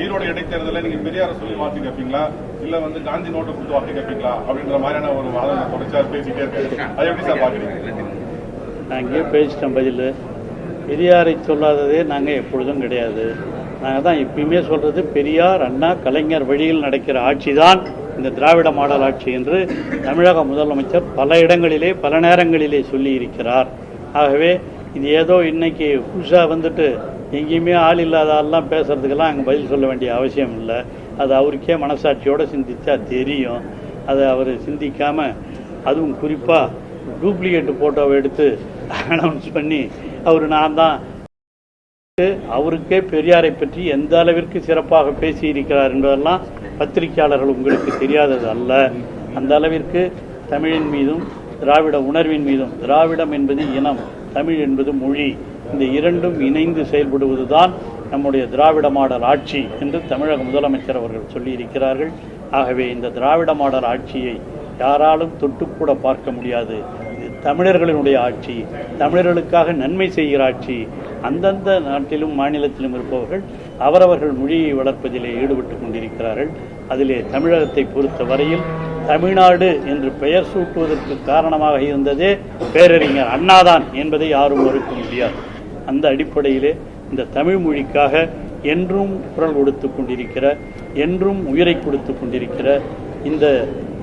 ஈரோடு இடைத்தேர்தலில் நீங்க பெரியார சொல்லி வாக்கு கேட்பீங்களா இல்ல காந்தி நோட்டை கொடுத்து வாக்கு கேட்பீங்களா அப்படின்ற மாதிரியான ஒரு வாதம் தொடர்ச்சியா பேசிட்டே இருக்காரு. அதை எப்படி சார் பாக்குறீங்க? நான் இங்கே பேசிட்டேன் பதில். பெரியாரை சொல்லாததே நாங்கள் எப்பொழுதும் கிடையாது. நாங்கள் தான் எப்பயுமே சொல்றது பெரியார் அண்ணா கலைஞர் வழியில் நடக்கிற ஆட்சி தான் இந்த திராவிட மாடல் ஆட்சி என்று தமிழக முதலமைச்சர் பல இடங்களிலே பல நேரங்களிலே சொல்லி இருக்கிறார். ஆகவே இது ஏதோ இன்னைக்கு புதுசாக எங்கேயுமே ஆள் இல்லாத ஆள்லாம் பேசுறதுக்கெல்லாம் அங்கே பதில் சொல்ல வேண்டிய அவசியம் இல்லை. அது அவருக்கே மனசாட்சியோடு சிந்திச்சா தெரியும். அதை அவர் சிந்திக்காம அதுவும் குறிப்பாக டூப்ளிகேட் போட்டோவை எடுத்து அனௌன்ஸ் பண்ணி நான் தான் அவருக்கே பெரியாரை பற்றி எந்த அளவிற்கு சிறப்பாக பேசியிருக்கிறார் என்பதெல்லாம் பத்திரிகையாளர்கள் உங்களுக்கு தெரியாதது அல்ல. அந்த அளவிற்கு தமிழின் மீதும் திராவிட உணர்வின் மீதும், திராவிடம் என்பது இனம், தமிழ் என்பது மொழி, இந்த இரண்டும் இணைந்து செயல்படுவதுதான் நம்முடைய திராவிட மாடல் ஆட்சி என்று தமிழக முதலமைச்சர் அவர்கள் சொல்லியிருக்கிறார்கள். ஆகவே இந்த திராவிட மாடல் ஆட்சியை யாராலும் தொட்டுக்கூட பார்க்க முடியாது. இது தமிழர்களினுடைய ஆட்சி, தமிழர்களுக்காக நன்மை செய்கிற ஆட்சி. அந்தந்த நாட்டிலும் மாநிலத்திலும் இருப்பவர்கள் அவரவர்கள் மொழியை வளர்ப்பதிலே ஈடுபட்டுக் கொண்டிருக்கிறார்கள். அதிலே தமிழகத்தை பொறுத்த வரையில் தமிழ்நாடு என்று பெயர் சூட்டுவதற்கு காரணமாக இருந்ததே பேரறிஞர் அண்ணாதான் என்பதை யாரும் மறுக்க முடியாது. அந்த அடிப்படையிலே இந்த தமிழ் மொழிக்காக என்றும் குரல் கொடுத்து கொண்டிருக்கிற, என்றும் உயிரை கொடுத்து கொண்டிருக்கிற, இந்த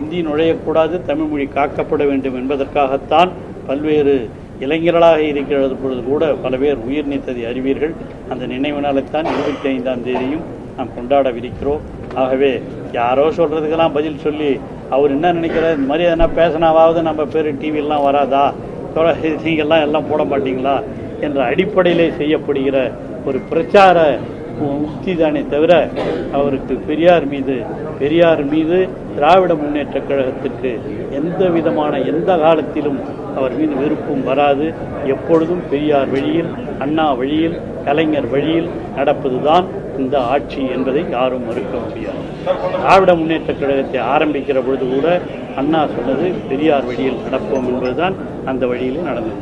இந்தி நுழையக்கூடாது, தமிழ் மொழி காக்கப்பட வேண்டும் என்பதற்காகத்தான் பல்வேறு இளைஞர்களாக இருக்கிறது பொழுது கூட பல பேர் உயிர் நீத்ததை அறிவீர்கள். அந்த நினைவு நாளைத்தான் 25ஆம் தேதியும் நாம் கொண்டாடவிருக்கிறோம். ஆகவே யாரோ சொல்றதுக்கெல்லாம் பதில் சொல்லி அவர் என்ன நினைக்கிறார், இந்த மாதிரி எதனா பேசினாவது நம்ம பேர் டிவியெல்லாம் வராதா, நீங்கள்லாம் எல்லாம் போட மாட்டீங்களா என்ற அடிப்படையிலே செய்யப்படுகிற ஒரு பிரச்சார உக்தி தானே தவிர அவருக்கு பெரியார் மீது திராவிட முன்னேற்ற கழகத்திற்கு எந்த விதமான எந்த காலத்திலும் அவர் மீது விருப்பம் வராது. எப்பொழுதும் பெரியார் வழியில், அண்ணா வழியில், கலைஞர் வழியில் நடப்பதுதான் இந்த ஆட்சி என்பதை யாரும் மறுக்க முடியாது. திராவிட முன்னேற்ற கழகத்தை ஆரம்பிக்கிற பொழுது கூட அண்ணா சொன்னது பெரியார் வழியில் நடப்போம் என்பதுதான் அந்த வழியிலே நடந்தது.